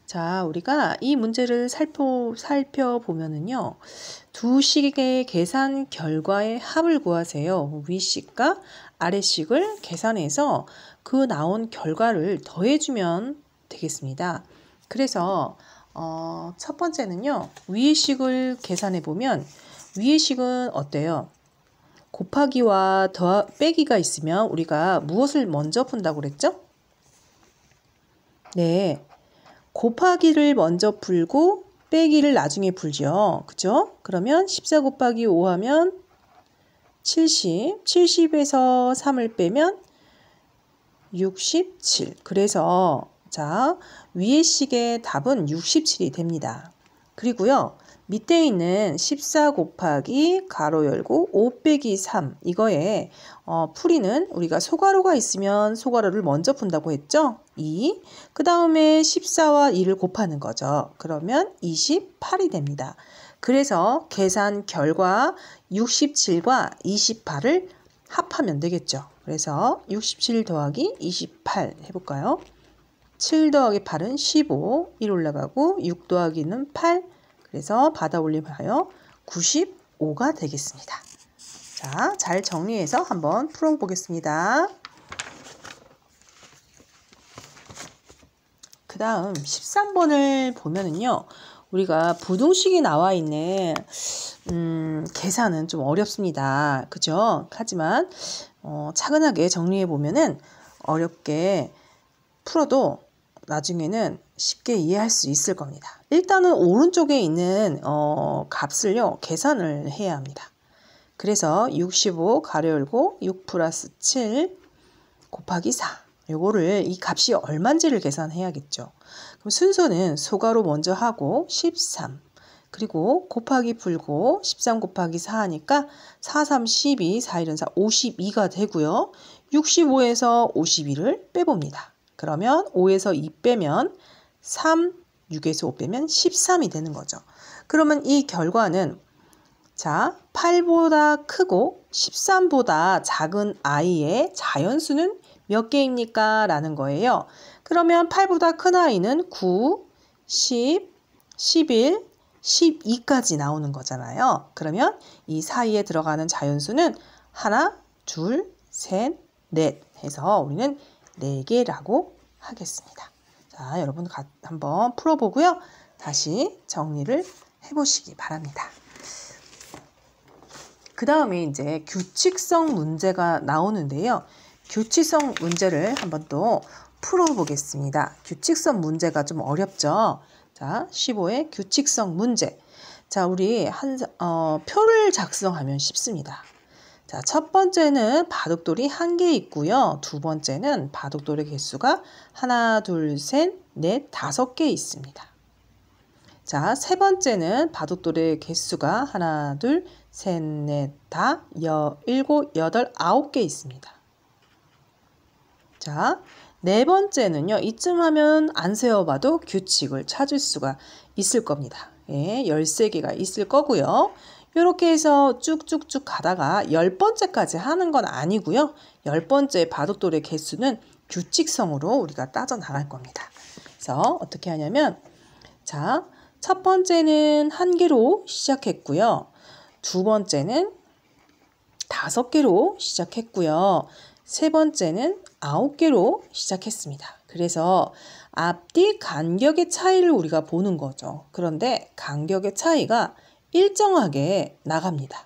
자, 우리가 이 문제를 살펴보면은요. 두 식의 계산 결과의 합을 구하세요. 위식과 아래식을 계산해서 그 나온 결과를 더해주면 되겠습니다. 그래서 첫 번째는요. 위의 식을 계산해 보면 위의 식은 어때요? 곱하기와 빼기가 있으면 우리가 무엇을 먼저 푼다고 그랬죠? 네. 곱하기를 먼저 풀고 빼기를 나중에 풀죠. 그죠? 그러면 14 곱하기 5 하면 70. 70에서 3을 빼면 67. 그래서 자, 위의 식의 답은 67이 됩니다. 그리고요. 밑에 있는 14 곱하기 가로 열고 5 빼기 3 이거에 풀이는 우리가 소가로가 있으면 소가로를 먼저 푼다고 했죠? 2. 그 다음에 14와 2를 곱하는 거죠. 그러면 28이 됩니다. 그래서 계산 결과 67과 28을 합하면 되겠죠. 그래서 67 더하기 28 해볼까요? 7 더하기 8은 15, 1 올라가고 6 더하기는 8, 그래서 받아 올림하여 95가 되겠습니다. 자, 잘 정리해서 한번 풀어보겠습니다. 그 다음 13번을 보면은요. 우리가 부등식이 나와 있는 계산은 좀 어렵습니다. 그죠? 하지만 차근하게 정리해 보면은 어렵게 풀어도 나중에는 쉽게 이해할 수 있을 겁니다. 일단은 오른쪽에 있는 값을요. 계산을 해야 합니다. 그래서 65 가로 열고 6 플러스 7 곱하기 4 요거를 이 값이 얼마인지를 계산해야겠죠. 그럼 순서는 소가로 먼저 하고 13 그리고 곱하기 풀고 13 곱하기 4 하니까 4, 3, 12, 4, 1은 4, 52가 되고요. 65에서 52를 빼봅니다. 그러면 5에서 2 빼면 3, 6에서 5 빼면 13이 되는 거죠. 그러면 이 결과는 자, 8보다 크고 13보다 작은 i의 자연수는 몇 개입니까? 라는 거예요. 그러면 8보다 큰 i는 9, 10, 11, 12까지 나오는 거잖아요. 그러면 이 사이에 들어가는 자연수는 하나, 둘, 셋, 넷 해서 우리는 4개라고 하겠습니다. 자, 여러분 한번 풀어보고요. 다시 정리를 해보시기 바랍니다. 그 다음에 이제 규칙성 문제가 나오는데요. 규칙성 문제를 한번 또 풀어보겠습니다. 규칙성 문제가 좀 어렵죠. 자, 15의 규칙성 문제. 자, 우리 표를 작성하면 쉽습니다. 자, 첫 번째는 바둑돌이 1개 있고요. 두 번째는 바둑돌의 개수가 하나, 둘, 셋, 넷, 5개 있습니다. 자, 세 번째는 바둑돌의 개수가 하나, 둘, 셋, 넷, 다, 7, 8, 9개 있습니다. 자, 네 번째는요. 이쯤 하면 안 세어봐도 규칙을 찾을 수가 있을 겁니다. 예, 13개가 있을 거고요. 이렇게 해서 쭉쭉쭉 가다가 10번째까지 하는 건 아니고요. 10번째 바둑돌의 개수는 규칙성으로 우리가 따져나갈 겁니다. 그래서 어떻게 하냐면 자, 첫 번째는 1개로 시작했고요. 두 번째는 5개로 시작했고요. 세 번째는 9개로 시작했습니다. 그래서 앞뒤 간격의 차이를 우리가 보는 거죠. 그런데 간격의 차이가 일정하게 나갑니다.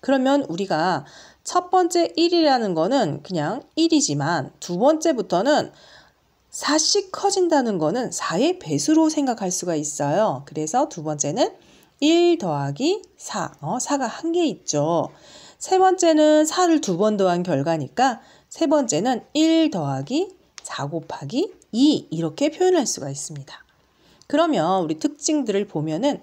그러면 우리가 첫 번째 1이라는 거는 그냥 1이지만 두 번째부터는 4씩 커진다는 거는 4의 배수로 생각할 수가 있어요. 그래서 두 번째는 1 더하기 4, 4가 1개 있죠. 세 번째는 4를 2번 더한 결과니까 세 번째는 1 더하기 4 곱하기 2 이렇게 표현할 수가 있습니다. 그러면 우리 특징들을 보면은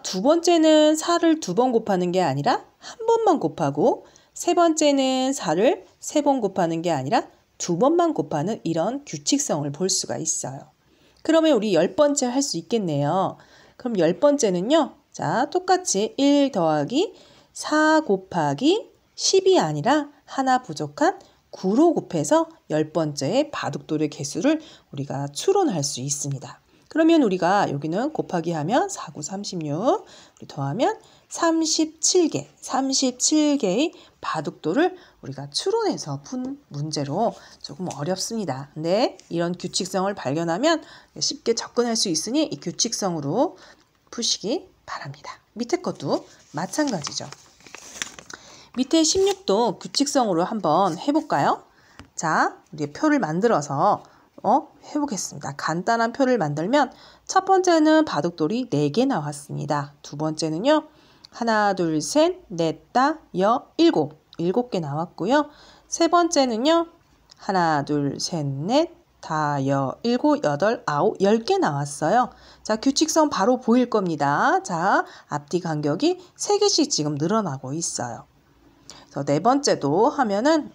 두 번째는 4를 2번 곱하는 게 아니라 한 번만 곱하고 세 번째는 4를 3번 곱하는 게 아니라 2번만 곱하는 이런 규칙성을 볼 수가 있어요. 그러면 우리 10번째 할 수 있겠네요. 그럼 10번째는요. 자, 똑같이 1 더하기 4 곱하기 10이 아니라 하나 부족한 9로 곱해서 10번째의 바둑돌의 개수를 우리가 추론할 수 있습니다. 그러면 우리가 여기는 곱하기 하면 4, 9, 36, 우리 더하면 37개, 37개의 바둑돌을 우리가 추론해서 푼 문제로 조금 어렵습니다. 근데 이런 규칙성을 발견하면 쉽게 접근할 수 있으니 이 규칙성으로 푸시기 바랍니다. 밑에 것도 마찬가지죠. 밑에 16도 규칙성으로 한번 해볼까요? 자, 우리 표를 만들어서 해보겠습니다. 간단한 표를 만들면 첫 번째는 바둑돌이 4개 나왔습니다. 두 번째는요. 하나, 둘, 셋, 넷, 다, 여, 일곱. 7개 나왔고요. 세 번째는요. 하나, 둘, 셋, 넷, 다, 여, 일곱, 여덟, 아홉, 10개 나왔어요. 자, 규칙성 바로 보일 겁니다. 자, 앞뒤 간격이 3개씩 지금 늘어나고 있어요. 그래서 네 번째도 하면은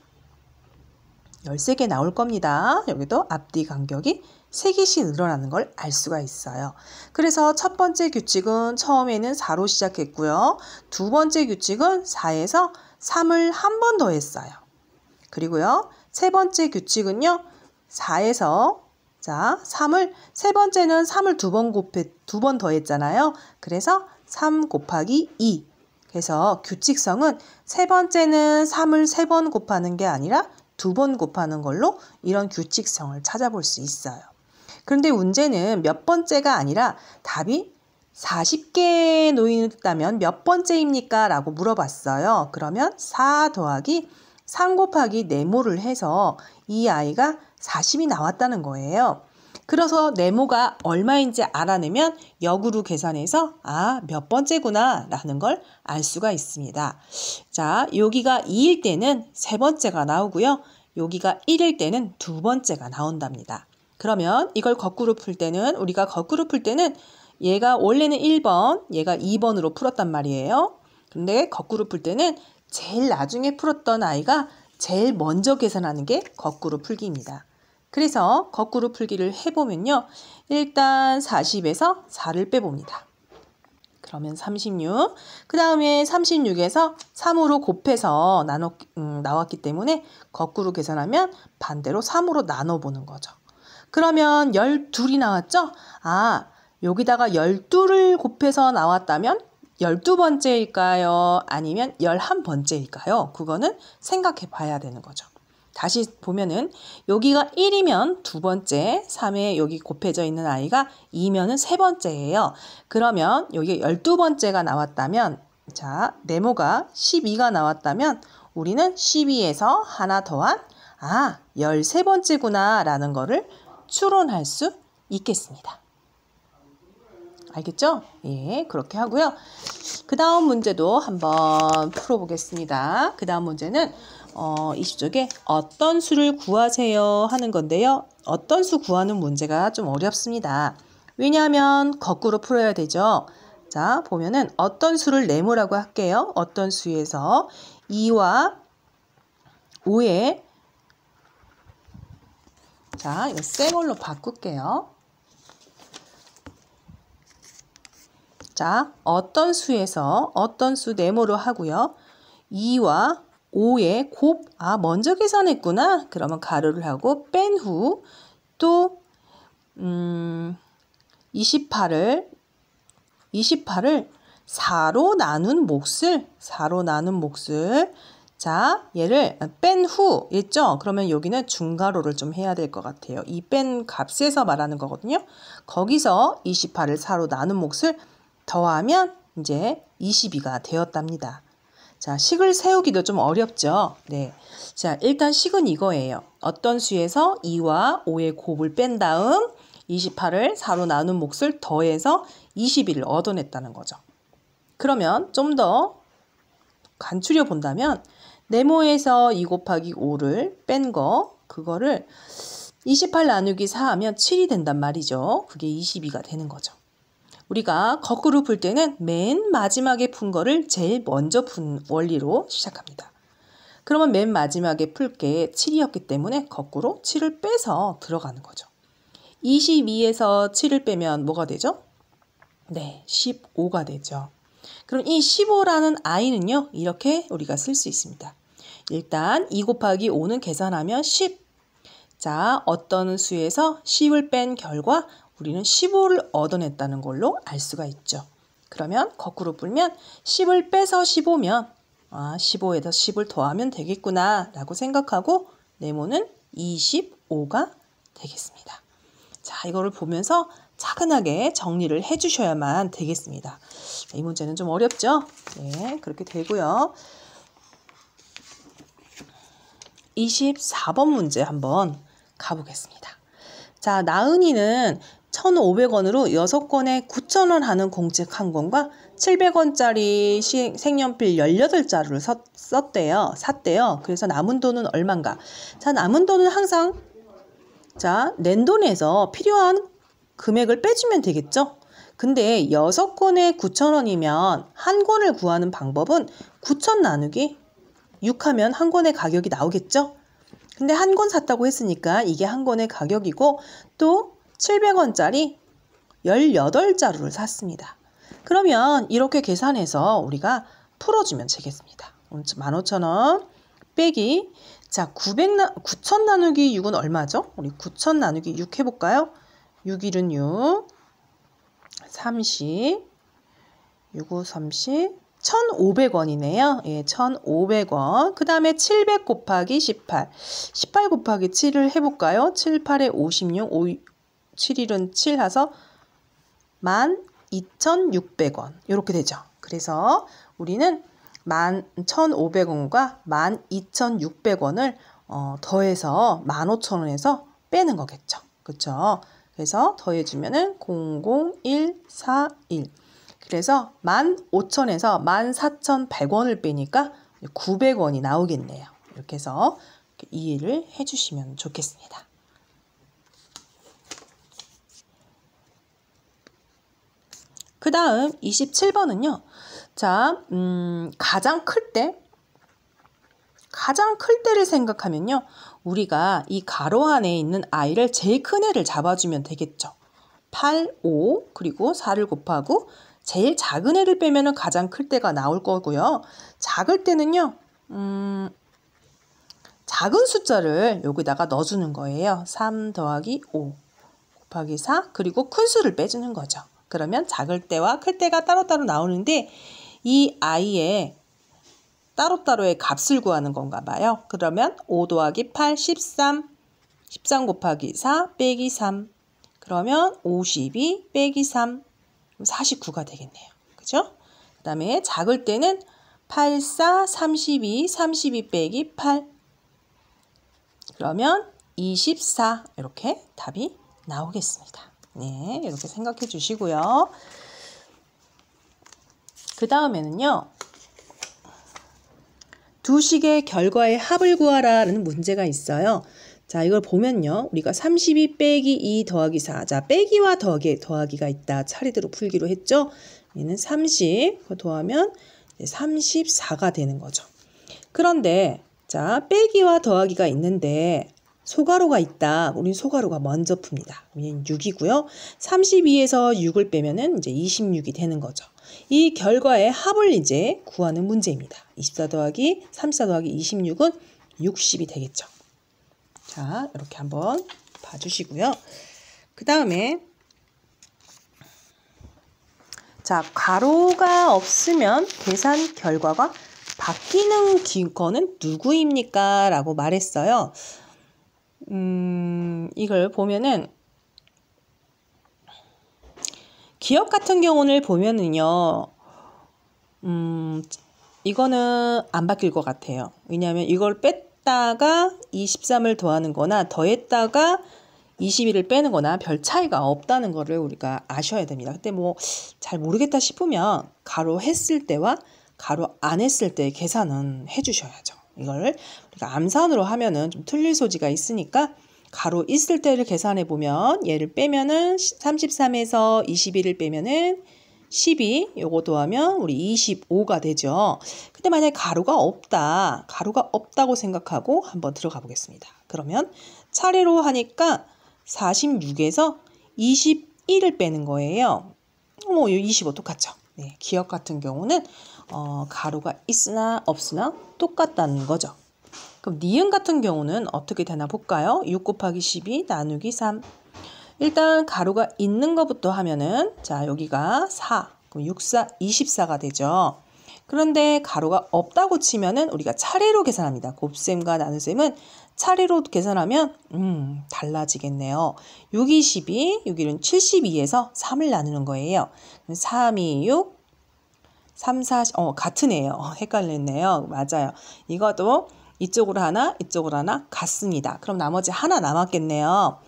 13개 나올 겁니다. 여기도 앞뒤 간격이 3개씩 늘어나는 걸 알 수가 있어요. 그래서 첫 번째 규칙은 처음에는 4로 시작했고요. 두 번째 규칙은 4에서 3을 한 번 더했어요. 그리고요. 세 번째 규칙은요. 4에서 자, 3을 세 번째는 3을 두 번 더했잖아요. 그래서 3 곱하기 2. 그래서 규칙성은 세 번째는 3을 3번 곱하는 게 아니라 2번 곱하는 걸로 이런 규칙성을 찾아볼 수 있어요. 그런데 문제는 몇 번째가 아니라 답이 40개 놓였다면 몇 번째입니까? 라고 물어봤어요. 그러면 4 더하기 3 곱하기 네모를 해서 이 아이가 40이 나왔다는 거예요. 그래서 네모가 얼마인지 알아내면 역으로 계산해서 몇 번째구나 라는 걸 알 수가 있습니다. 자, 여기가 2일 때는 세 번째가 나오고요. 여기가 1일 때는 두 번째가 나온답니다. 그러면 이걸 거꾸로 풀 때는 우리가 거꾸로 풀 때는 얘가 원래는 1번, 얘가 2번으로 풀었단 말이에요. 근데 거꾸로 풀 때는 제일 나중에 풀었던 아이가 제일 먼저 계산하는 게 거꾸로 풀기입니다. 그래서 거꾸로 풀기를 해보면요. 일단 40에서 4를 빼봅니다. 그러면 36. 그 다음에 36에서 3으로 곱해서 나왔기 때문에 거꾸로 계산하면 반대로 3으로 나눠보는 거죠. 그러면 12이 나왔죠? 여기다가 12를 곱해서 나왔다면 12번째일까요? 아니면 11번째일까요? 그거는 생각해 봐야 되는 거죠. 다시 보면은 여기가 1이면 두 번째, 3에 여기 곱해져 있는 아이가 2면은 세 번째예요. 그러면 여기 12번째가 나왔다면 자, 네모가 12가 나왔다면 우리는 12에서 하나 더한 13번째구나 라는 거를 추론할 수 있겠습니다. 알겠죠? 예, 그렇게 하고요. 그 다음 문제도 한번 풀어보겠습니다. 그 다음 문제는 20쪽에 어떤 수를 구하세요 하는 건데요. 어떤 수 구하는 문제가 좀 어렵습니다. 왜냐하면 거꾸로 풀어야 되죠. 자, 보면은 어떤 수를 네모라고 할게요. 어떤 수에서 2와 5에 자, 이거 새 걸로 바꿀게요. 자, 어떤 수에서 어떤 수 네모로 하고요. 2와 5의 곱, 먼저 계산했구나. 그러면 가로를 하고 뺀 후 또 28을 4로 나눈 몫을 자, 얘를 뺀 후 있죠? 그러면 여기는 중가로를 좀 해야 될 것 같아요. 이 뺀 값에서 말하는 거거든요. 거기서 28을 4로 나눈 몫을 더하면 이제 22가 되었답니다. 자, 식을 세우기도 좀 어렵죠. 네. 자, 일단 식은 이거예요. 어떤 수에서 2와 5의 곱을 뺀 다음 28을 4로 나눈 몫을 더해서 22를 얻어냈다는 거죠. 그러면 좀 더 간추려 본다면 네모에서 2 곱하기 5를 뺀 그거를 28 나누기 4 하면 7이 된단 말이죠. 그게 22가 되는 거죠. 우리가 거꾸로 풀 때는 맨 마지막에 푼 거를 제일 먼저 푼 원리로 시작합니다. 그러면 맨 마지막에 풀 게 7이었기 때문에 거꾸로 7을 빼서 들어가는 거죠. 22에서 7을 빼면 뭐가 되죠? 네, 15가 되죠. 그럼 이 15라는 i는요, 이렇게 우리가 쓸 수 있습니다. 일단 2 곱하기 5는 계산하면 10. 자, 어떤 수에서 10을 뺀 결과 우리는 15를 얻어냈다는 걸로 알 수가 있죠. 그러면 거꾸로 풀면 10을 빼서 15면 15에다 10을 더하면 되겠구나 라고 생각하고 네모는 25가 되겠습니다. 자, 이거를 보면서 차근하게 정리를 해주셔야만 되겠습니다. 이 문제는 좀 어렵죠? 네, 그렇게 되고요. 24번 문제 한번 가보겠습니다. 자, 나은이는 1,500원으로 6권에 9,000원 하는 공책 한 권과 700원짜리 색연필 18자루를 샀대요. 그래서 남은 돈은 얼만가? 자, 남은 돈은 항상 낸돈에서 필요한 금액을 빼주면 되겠죠? 근데 6권에 9,000원이면 한 권을 구하는 방법은 9,000 나누기 6하면 한 권의 가격이 나오겠죠? 근데 한 권 샀다고 했으니까 이게 한 권의 가격이고 또 700원짜리 18자루를 샀습니다. 그러면 이렇게 계산해서 우리가 풀어주면 되겠습니다. 15,000원 빼기 9,000 나누기 6은 얼마죠? 우리 9,000 나누기 6 해볼까요? 6, 1은 6, 30, 6, 5, 30, 1,500원이네요. 예, 1,500원. 그 다음에 700 곱하기 18. 18 곱하기 7을 해볼까요? 7, 8에 56, 7일은 7 해서 12,600원. 이렇게 되죠. 그래서 우리는 1,500원과 12,600원을 더해서 15,000원에서 빼는 거겠죠. 그렇죠? 그래서 더해주면은 00141. 그래서 15,000에서 14,100원을 빼니까 900원이 나오겠네요. 이렇게 해서 이해를 해주시면 좋겠습니다. 그 다음 27번은요. 가장 클 때를 생각하면요. 우리가 이 가로 안에 있는 i를 제일 큰 애를 잡아주면 되겠죠. 8, 5, 그리고 4를 곱하고 제일 작은 애를 빼면 가장 클 때가 나올 거고요. 작을 때는요. 작은 숫자를 여기다가 넣어주는 거예요. 3 더하기 5 곱하기 4 그리고 큰 수를 빼주는 거죠. 그러면 작을 때와 클 때가 따로따로 나오는데 이 i의 따로따로의 값을 구하는 건가 봐요. 그러면 5 더하기 8, 13, 13 곱하기 4 빼기 3 그러면 52 빼기 3 49가 되겠네요. 그죠? 그 다음에 작을 때는 8, 4, 32, 32 빼기 8 그러면 24 이렇게 답이 나오겠습니다. 네, 이렇게 생각해 주시고요. 그 다음에는요. 두 식의 결과의 합을 구하라는 문제가 있어요. 자, 이걸 보면요. 우리가 32 빼기 2 더하기 4. 자, 빼기와 더하기가 있다. 차례대로 풀기로 했죠. 얘는 30. 더하면 34가 되는 거죠. 그런데 자, 빼기와 더하기가 있는데 소가로가 있다. 우린 소가로가 먼저 풉니다. 얘는 6이고요. 32에서 6을 빼면은 이제 26이 되는 거죠. 이 결과의 합을 이제 구하는 문제입니다. 24 더하기 34 더하기 26은 60이 되겠죠. 자, 이렇게 한번 봐주시고요. 그 다음에 자, 가로가 없으면 계산 결과가 바뀌는 거는 누구입니까? 라고 말했어요. 이걸 보면은 기억 같은 경우를 보면은요. 이거는 안 바뀔 것 같아요. 왜냐하면 이걸 뺐다가 23을 더하는 거나 더했다가 21을 빼는 거나 별 차이가 없다는 거를 우리가 아셔야 됩니다. 근데 뭐 잘 모르겠다 싶으면 가로 했을 때와 가로 안 했을 때 계산은 해주셔야죠. 이걸 우리가 암산으로 하면은 좀 틀릴 소지가 있으니까 가로 있을 때를 계산해 보면 얘를 빼면은 33에서 21을 빼면은 12 요거 더하면 우리 25가 되죠. 근데 만약에 가로가 없다고 생각하고 한번 들어가 보겠습니다. 그러면 차례로 하니까 46에서 21을 빼는 거예요. 25 똑같죠. 네, 기억 같은 경우는 가로가 있으나 없으나 똑같다는 거죠. 그럼 니은 같은 경우는 어떻게 되나 볼까요? 6 곱하기 12 나누기 3. 일단 가로가 있는 것부터 하면은 자 여기가 4, 그럼 6, 4, 24가 되죠. 그런데 가로가 없다고 치면은 우리가 차례로 계산합니다. 곱셈과 나눗셈은 차례로 계산하면 달라지겠네요. 6, 22, 여기는 72에서 3을 나누는 거예요. 3, 2, 6, 3, 4, 같은 애예요. 헷갈렸네요. 맞아요. 이것도 이쪽으로 하나, 이쪽으로 하나 같습니다. 그럼 나머지 하나 남았겠네요.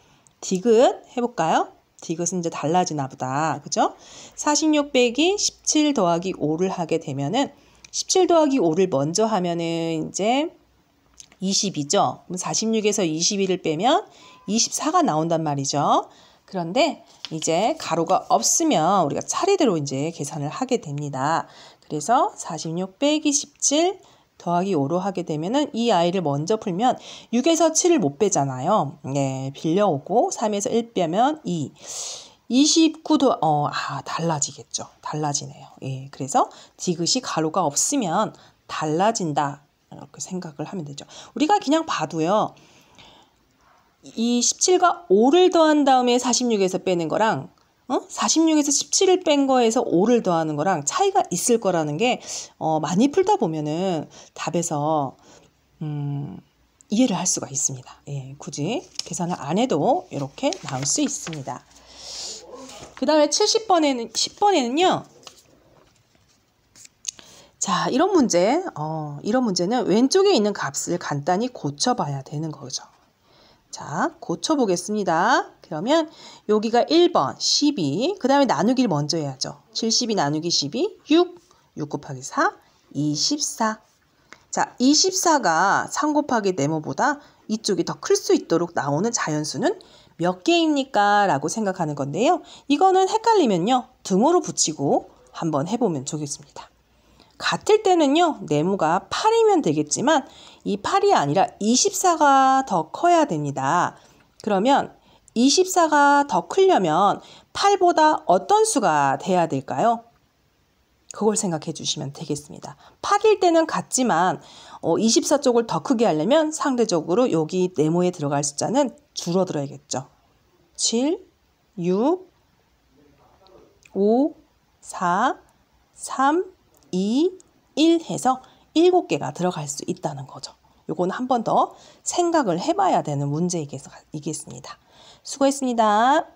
디귿 해볼까요? 디귿은 이제 달라지나 보다. 그죠? 46 빼기 17 더하기 5를 하게 되면은 17 더하기 5를 먼저 하면은 이제 20이죠. 그럼 46에서 21을 빼면 24가 나온단 말이죠. 그런데 이제 가로가 없으면 우리가 차례대로 이제 계산을 하게 됩니다. 그래서 46 빼기 17 더하기 5로 하게 되면은 이 아이를 먼저 풀면 6에서 7을 못 빼잖아요. 네, 빌려오고 3에서 1 빼면 2. 29도 달라지겠죠. 달라지네요. 예, 그래서 디귿이 가로가 없으면 달라진다. 이렇게 생각을 하면 되죠. 우리가 그냥 봐도요. 이 17과 5를 더한 다음에 46에서 빼는 거랑 46에서 17을 뺀 거에서 5를 더하는 거랑 차이가 있을 거라는 게 많이 풀다 보면은 답에서 이해를 할 수가 있습니다. 예, 굳이 계산을 안 해도 이렇게 나올 수 있습니다. 그 다음에 10번에는요. 자, 이런 문제는 왼쪽에 있는 값을 간단히 고쳐봐야 되는 거죠. 자, 고쳐보겠습니다. 그러면 여기가 1번 12, 그 다음에 나누기를 먼저 해야죠. 72 나누기 12, 6, 6 곱하기 4, 24. 자, 24가 3 곱하기 네모보다 이쪽이 더 클 수 있도록 나오는 자연수는 몇 개입니까? 라고 생각하는 건데요. 이거는 헷갈리면요. 등호로 붙이고 한번 해보면 좋겠습니다. 같을 때는요. 네모가 8이면 되겠지만 이 8이 아니라 24가 더 커야 됩니다. 그러면 24가 더 크려면 8보다 어떤 수가 돼야 될까요? 그걸 생각해 주시면 되겠습니다. 8일 때는 같지만 24 쪽을 더 크게 하려면 상대적으로 여기 네모에 들어갈 숫자는 줄어들어야겠죠. 7, 6, 5, 4, 3, 2, 1 해서 7개가 들어갈 수 있다는 거죠. 요거는 한 번 더 생각을 해봐야 되는 문제이겠습니다. 수고했습니다.